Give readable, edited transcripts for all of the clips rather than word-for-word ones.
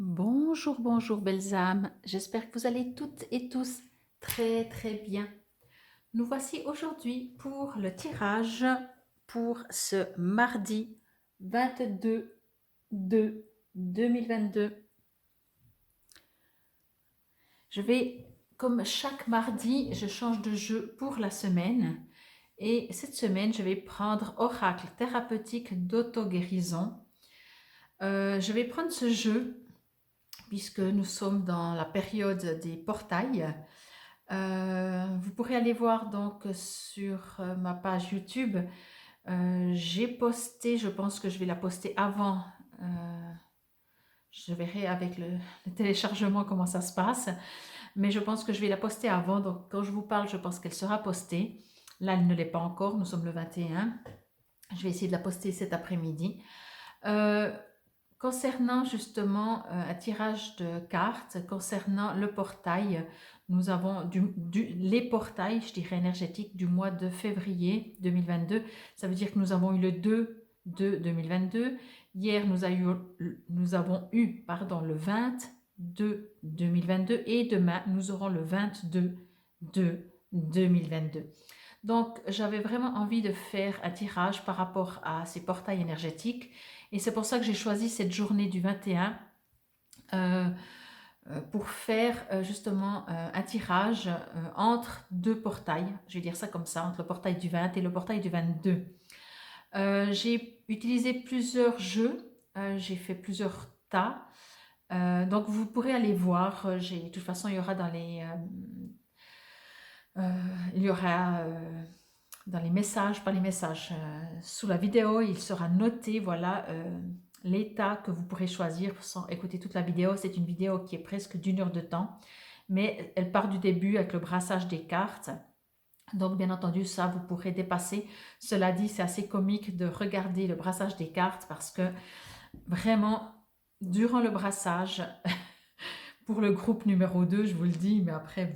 Bonjour, bonjour belles âmes, j'espère que vous allez toutes et tous très très bien. Nous voici aujourd'hui pour le tirage pour ce mardi 22/2/2022. Je vais, comme chaque mardi, je change de jeu pour la semaine. Et cette semaine, je vais prendre Oracle thérapeutique d'auto-guérison. Je vais prendre ce jeu puisque nous sommes dans la période des portails. Vous pourrez aller voir donc sur ma page YouTube. J'ai posté, je pense que je vais la poster avant. Je verrai avec le téléchargement comment ça se passe. Mais je pense que je vais la poster avant. Donc quand je vous parle, je pense qu'elle sera postée. Là, elle ne l'est pas encore. Nous sommes le 21. Je vais essayer de la poster cet après-midi. Euh, Concernant justement un tirage de cartes, concernant le portail, nous avons les portails, je dirais énergétiques, du mois de février 2022. Ça veut dire que nous avons eu le 2 de 2022. Hier, nous avons eu le 20 de 2022 et demain, nous aurons le 22 de 2022. Donc, j'avais vraiment envie de faire un tirage par rapport à ces portails énergétiques. Et c'est pour ça que j'ai choisi cette journée du 21 pour faire justement un tirage entre deux portails. Je vais dire ça comme ça, entre le portail du 20 et le portail du 22. J'ai utilisé plusieurs jeux, j'ai fait plusieurs tas. Donc, vous pourrez aller voir. De toute façon, il y aura il y aura dans les messages, pas les messages, sous la vidéo, il sera noté, voilà, l'état que vous pourrez choisir sans écouter toute la vidéo. C'est une vidéo qui est presque d'1 heure de temps, mais elle part du début avec le brassage des cartes. Donc, bien entendu, ça, vous pourrez dépasser. Cela dit, c'est assez comique de regarder le brassage des cartes parce que vraiment, durant le brassage, pour le groupe numéro 2, je vous le dis, mais après,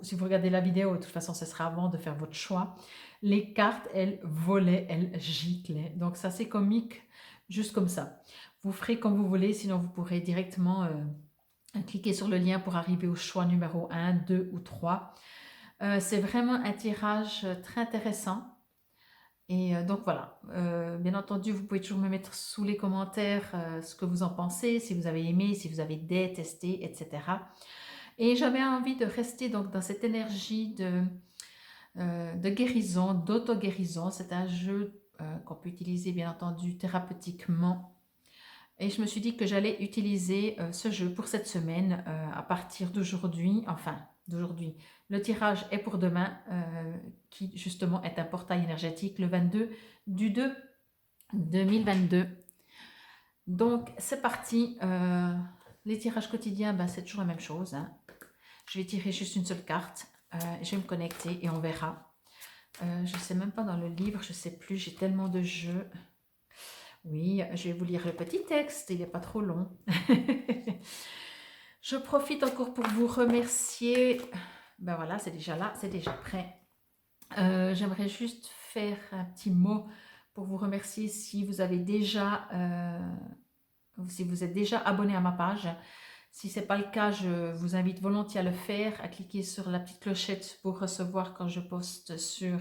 si vous regardez la vidéo, de toute façon, ce sera avant de faire votre choix. Les cartes, elles volaient, elles giclaient. Donc, ça, c'est comique, juste comme ça. Vous ferez comme vous voulez, sinon vous pourrez directement cliquer sur le lien pour arriver au choix numéro 1, 2 ou 3. C'est vraiment un tirage très intéressant. Et donc voilà, bien entendu, vous pouvez toujours me mettre sous les commentaires ce que vous en pensez, si vous avez aimé, si vous avez détesté, etc. Et j'avais envie de rester donc dans cette énergie de guérison, d'auto-guérison. C'est un jeu qu'on peut utiliser bien entendu thérapeutiquement. Et je me suis dit que j'allais utiliser ce jeu pour cette semaine à partir d'aujourd'hui, enfin d'aujourd'hui. Le tirage est pour demain, qui justement est un portail énergétique le 22 du 2 2022. Donc c'est parti. Les tirages quotidiens, ben, c'est toujours la même chose, hein. Je vais tirer juste une seule carte. Je vais me connecter et on verra. Je ne sais même pas dans le livre, je ne sais plus, j'ai tellement de jeux. Oui, je vais vous lire le petit texte, il n'est pas trop long. Je profite encore pour vous remercier. Ben voilà, c'est déjà là, c'est déjà prêt. J'aimerais juste faire un petit mot pour vous remercier si vous avez déjà, si vous êtes déjà abonné à ma page. Si ce n'est pas le cas, je vous invite volontiers à le faire, à cliquer sur la petite clochette pour recevoir quand je poste sur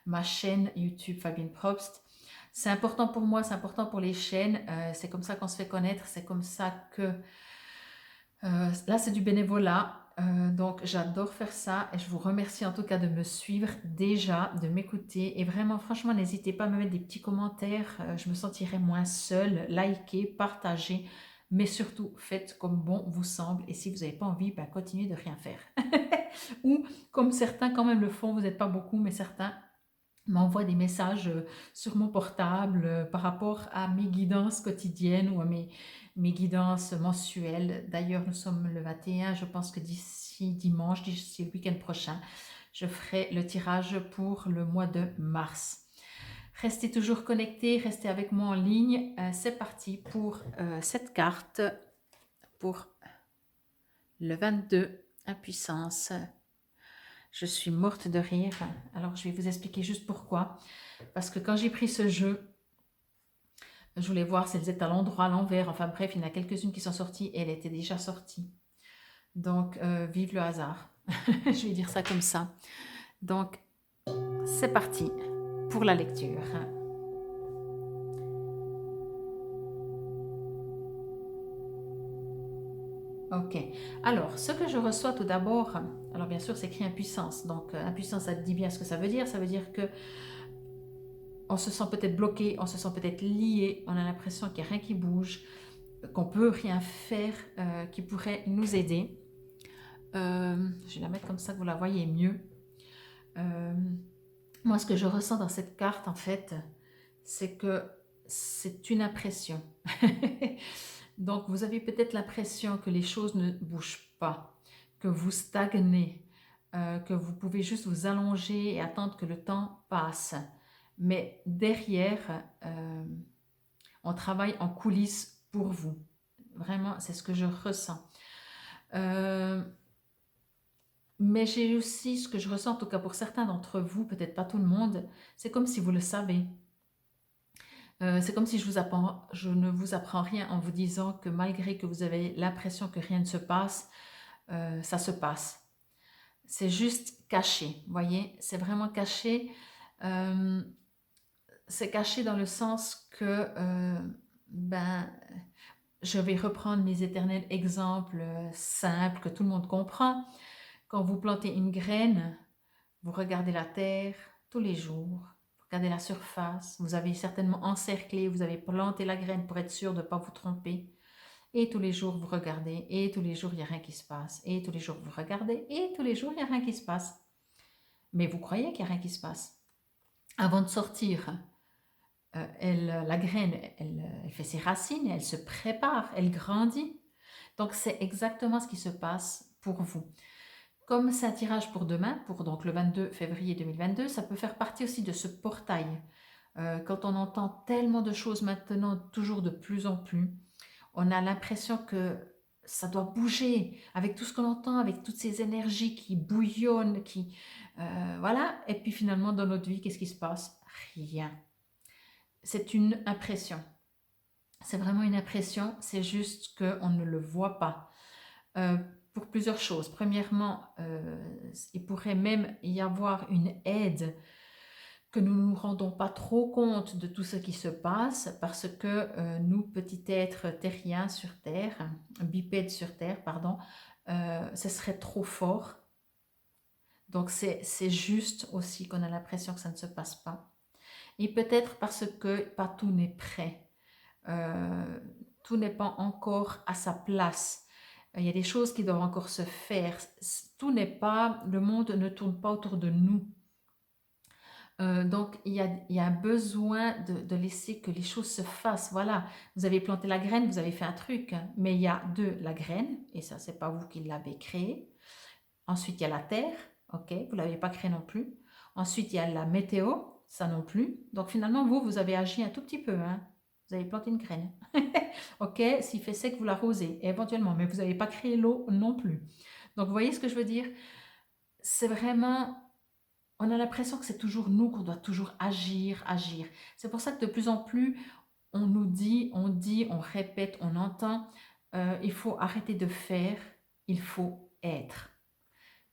ma chaîne YouTube Fabienne Probst. C'est important pour moi, c'est important pour les chaînes, c'est comme ça qu'on se fait connaître, c'est comme ça que... là, c'est du bénévolat, donc j'adore faire ça et je vous remercie en tout cas de me suivre déjà, de m'écouter et vraiment, franchement, n'hésitez pas à me mettre des petits commentaires, je me sentirai moins seule, likez, partagez, mais surtout, faites comme bon vous semble et si vous n'avez pas envie, ben, continuez de rien faire. Ou comme certains quand même le font, vous n'êtes pas beaucoup, mais certains m'envoie des messages sur mon portable par rapport à mes guidances quotidiennes ou à mes guidances mensuelles. D'ailleurs, nous sommes le 21, je pense que d'ici dimanche, d'ici le week-end prochain, je ferai le tirage pour le mois de mars. Restez toujours connectés, restez avec moi en ligne. C'est parti pour cette carte pour le 22, impuissance. Je suis morte de rire. Alors, je vais vous expliquer juste pourquoi. Parce que quand j'ai pris ce jeu, Je voulais voir si elles étaient à l'endroit, à l'envers. Enfin bref, il y en a quelques-unes qui sont sorties et elle était déjà sortie. Donc, vive le hasard. Je vais dire ça comme ça. Donc, c'est parti pour la lecture. Ok. Alors, ce que je reçois tout d'abord, alors bien sûr, c'est écrit impuissance. Donc, impuissance, ça dit bien ce que ça veut dire. Ça veut dire que on se sent peut-être bloqué, on se sent peut-être lié, on a l'impression qu'il n'y a rien qui bouge, qu'on peut rien faire qui pourrait nous aider. Je vais la mettre comme ça que vous la voyez mieux. Moi, ce que je ressens dans cette carte, en fait, c'est que c'est une impression. Donc, vous avez peut-être l'impression que les choses ne bougent pas, que vous stagnez, que vous pouvez juste vous allonger et attendre que le temps passe. Mais derrière, on travaille en coulisses pour vous. Vraiment, c'est ce que je ressens. Mais j'ai aussi ce que je ressens, en tout cas pour certains d'entre vous, peut-être pas tout le monde, c'est comme si vous le savez. C'est comme si je ne vous apprends rien en vous disant que malgré que vous avez l'impression que rien ne se passe, ça se passe. C'est juste caché, vous voyez, c'est vraiment caché. C'est caché dans le sens que, je vais reprendre mes éternels exemples simples que tout le monde comprend. Quand vous plantez une graine, vous regardez la terre tous les jours, vous regardez la surface, vous avez certainement encerclé, vous avez planté la graine pour être sûr de ne pas vous tromper. Et tous les jours, vous regardez, et tous les jours, il n'y a rien qui se passe. Et tous les jours, vous regardez, et tous les jours, il n'y a rien qui se passe. Mais vous croyez qu'il n'y a rien qui se passe. Avant de sortir, la graine, elle fait ses racines, elle se prépare, elle grandit. Donc, c'est exactement ce qui se passe pour vous. Comme c'est un tirage pour demain, pour donc le 22 février 2022, ça peut faire partie aussi de ce portail. Quand on entend tellement de choses maintenant, toujours de plus en plus, on a l'impression que ça doit bouger avec tout ce qu'on entend, avec toutes ces énergies qui bouillonnent, voilà. Et puis finalement, dans notre vie, qu'est-ce qui se passe? Rien. C'est une impression. C'est vraiment une impression, c'est juste qu'on ne le voit pas. Pour plusieurs choses. Premièrement, il pourrait même y avoir une aide que nous ne nous rendons pas trop compte de tout ce qui se passe parce que nous, petits êtres terriens sur Terre, bipèdes sur Terre, pardon, ce serait trop fort. Donc c'est juste aussi qu'on a l'impression que ça ne se passe pas. Et peut-être parce que pas tout n'est prêt. Tout n'est pas encore à sa place. Il y a des choses qui doivent encore se faire. Tout n'est pas, le monde ne tourne pas autour de nous. Donc, il y a un besoin de laisser que les choses se fassent. Voilà, vous avez planté la graine, vous avez fait un truc, hein, mais il y a la graine, et ça, c'est pas vous qui l'avez créée. Ensuite, il y a la terre, ok, vous l'avez pas créée non plus. Ensuite, il y a la météo, ça non plus. Donc, finalement, vous avez agi un tout petit peu, hein. Vous avez planté une graine. Ok, s'il fait sec, vous l'arrosez, éventuellement, mais vous n'avez pas créé l'eau non plus. Donc, vous voyez ce que je veux dire? C'est vraiment... On a l'impression que c'est toujours nous, qu'on doit toujours agir, agir. C'est pour ça que de plus en plus, on nous dit, on répète, on entend, il faut arrêter de faire, il faut être.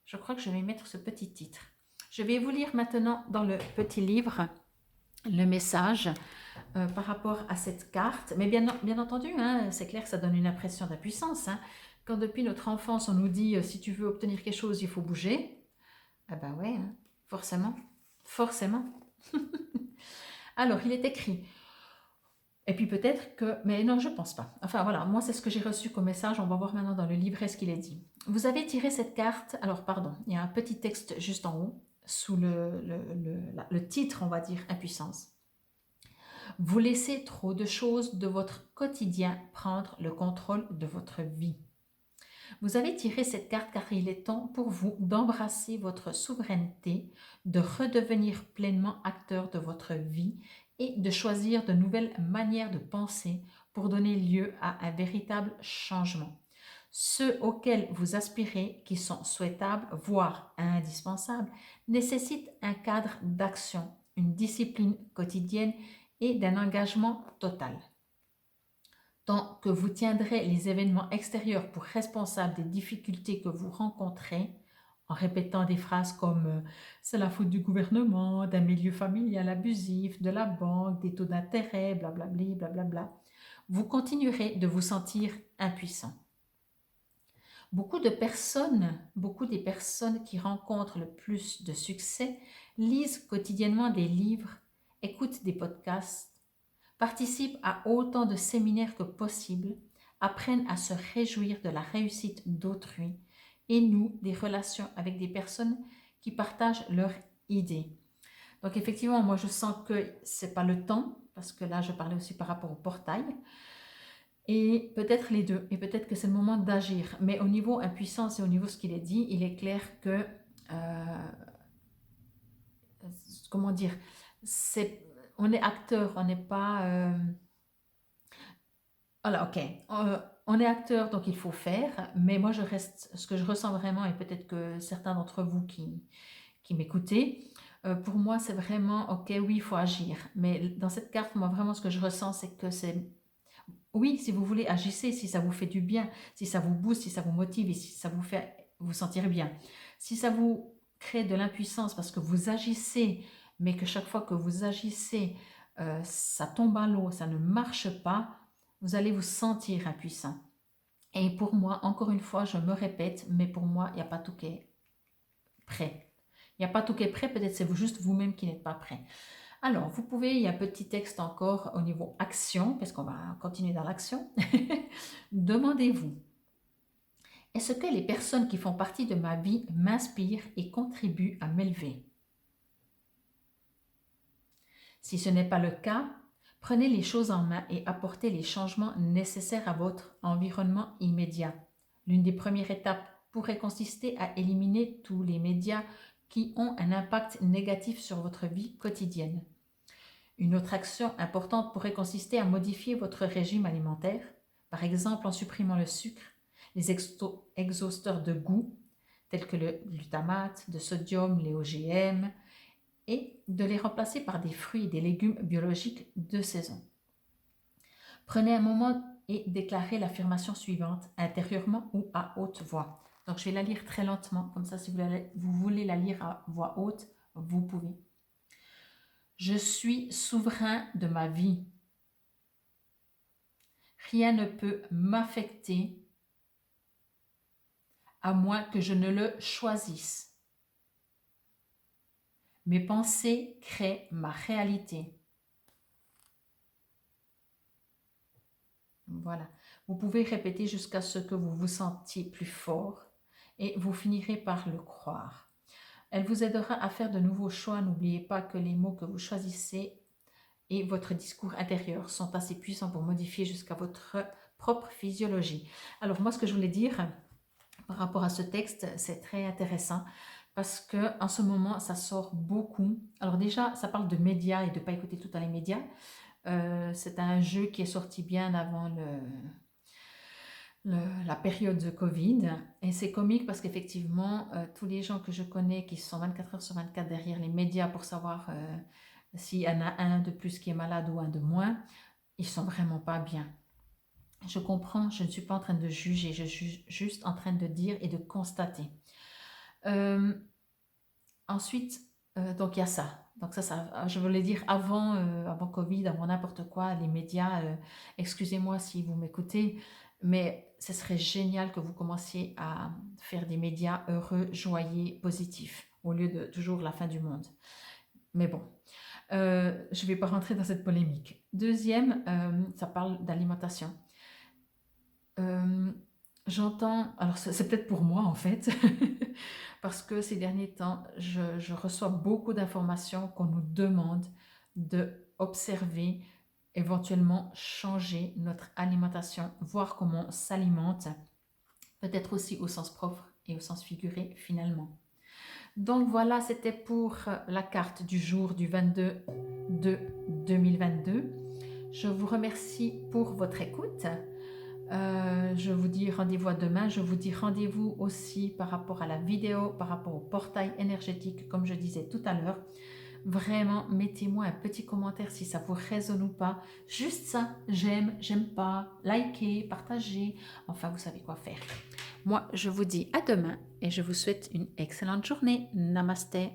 Je crois que je vais mettre ce petit titre. Je vais vous lire maintenant dans le petit livre le message par rapport à cette carte. Mais bien entendu, hein, c'est clair que ça donne une impression d'impuissance. Hein. Quand depuis notre enfance, on nous dit si tu veux obtenir quelque chose, il faut bouger. Ah ben ouais, hein, forcément, forcément. Alors, il est écrit. Et puis peut-être que... Mais non, je ne pense pas. Enfin voilà, moi c'est ce que j'ai reçu comme message. On va voir maintenant dans le livret ce qu'il est dit. Vous avez tiré cette carte... Alors pardon, il y a un petit texte juste en haut, sous le titre, on va dire, impuissance. Vous laissez trop de choses de votre quotidien prendre le contrôle de votre vie. Vous avez tiré cette carte car il est temps pour vous d'embrasser votre souveraineté, de redevenir pleinement acteur de votre vie et de choisir de nouvelles manières de penser pour donner lieu à un véritable changement. Ceux auxquels vous aspirez, qui sont souhaitables, voire indispensables, nécessitent un cadre d'action, une discipline quotidienne et d'un engagement total. tant que vous tiendrez les événements extérieurs pour responsables des difficultés que vous rencontrez, en répétant des phrases comme c'est la faute du gouvernement, d'un milieu familial abusif, de la banque, des taux d'intérêt, blablabli, blablabla, vous continuerez de vous sentir impuissant. Beaucoup des personnes qui rencontrent le plus de succès lisent quotidiennement des livres, écoutent des podcasts, participent à autant de séminaires que possible, apprennent à se réjouir de la réussite d'autrui et nouent des relations avec des personnes qui partagent leurs idées. Donc effectivement, moi je sens que c'est pas le temps, parce que là je parlais aussi par rapport au portail, et peut-être les deux, et peut-être que c'est le moment d'agir. Mais au niveau impuissance et au niveau ce qu'il est dit, il est clair que, comment dire, on est acteur, on n'est pas... voilà, ok. On est acteur, donc il faut faire, mais moi je reste, ce que je ressens vraiment, et peut-être que certains d'entre vous qui m'écoutez, pour moi c'est vraiment, ok, oui, il faut agir. Mais dans cette carte, moi vraiment ce que je ressens, c'est que c'est, oui, si vous voulez, agissez, si ça vous fait du bien, si ça vous booste, si ça vous motive et si ça vous fait vous sentir bien. Si ça vous crée de l'impuissance parce que vous agissez, mais que chaque fois que vous agissez, ça tombe à l'eau, ça ne marche pas, vous allez vous sentir impuissant. Et pour moi, encore une fois, je me répète, mais pour moi, il n'y a pas tout qui est prêt. Il n'y a pas tout qui est prêt, peut-être c'est juste vous-même qui n'êtes pas prêt. Alors, vous pouvez, il y a un petit texte encore au niveau action, parce qu'on va continuer dans l'action. Demandez-vous, est-ce que les personnes qui font partie de ma vie m'inspirent et contribuent à m'élever? Si ce n'est pas le cas, prenez les choses en main et apportez les changements nécessaires à votre environnement immédiat. L'une des premières étapes pourrait consister à éliminer tous les médias qui ont un impact négatif sur votre vie quotidienne. Une autre action importante pourrait consister à modifier votre régime alimentaire, par exemple en supprimant le sucre, les exhausteurs de goût, tels que le glutamate, de sodium, les OGM, et de les remplacer par des fruits et des légumes biologiques de saison. Prenez un moment et déclarez l'affirmation suivante, intérieurement ou à haute voix. Donc je vais la lire très lentement, comme ça si vous voulez la lire à voix haute, vous pouvez. Je suis souverain de ma vie. Rien ne peut m'affecter à moins que je ne le choisisse. Mes pensées créent ma réalité. Voilà. Vous pouvez répéter jusqu'à ce que vous vous sentiez plus fort et vous finirez par le croire. Elle vous aidera à faire de nouveaux choix. N'oubliez pas que les mots que vous choisissez et votre discours intérieur sont assez puissants pour modifier jusqu'à votre propre physiologie. Alors moi, ce que je voulais dire par rapport à ce texte, c'est très intéressant parce que en ce moment, ça sort beaucoup. Alors déjà, ça parle de médias et de ne pas écouter tout le temps les médias. C'est un jeu qui est sorti bien avant la période de Covid. Et c'est comique parce qu'effectivement, tous les gens que je connais qui sont 24 heures sur 24 derrière les médias pour savoir s'il y en a un de plus qui est malade ou un de moins, ils sont vraiment pas bien. Je comprends, je ne suis pas en train de juger, je suis juste en train de dire et de constater. Ensuite, donc il y a ça. Donc ça, je voulais dire avant Covid, avant n'importe quoi, les médias, excusez-moi si vous m'écoutez, mais ce serait génial que vous commenciez à faire des médias heureux, joyeux, positifs, au lieu de toujours la fin du monde. Mais bon, je ne vais pas rentrer dans cette polémique. Deuxième, ça parle d'alimentation. J'entends, alors c'est peut-être pour moi en fait, parce que ces derniers temps, je reçois beaucoup d'informations qu'on nous demande d'observer, éventuellement changer notre alimentation, voir comment on s'alimente, peut-être aussi au sens propre et au sens figuré finalement. Donc voilà, c'était pour la carte du jour du 22 de 2022. Je vous remercie pour votre écoute. Je vous dis rendez-vous à demain. Je vous dis rendez-vous aussi par rapport à la vidéo, par rapport au portail énergétique, comme je disais tout à l'heure. Vraiment, mettez-moi un petit commentaire si ça vous résonne ou pas. Juste ça, j'aime, j'aime pas, likez, partagez. Enfin, vous savez quoi faire. Moi, je vous dis à demain et je vous souhaite une excellente journée. Namasté.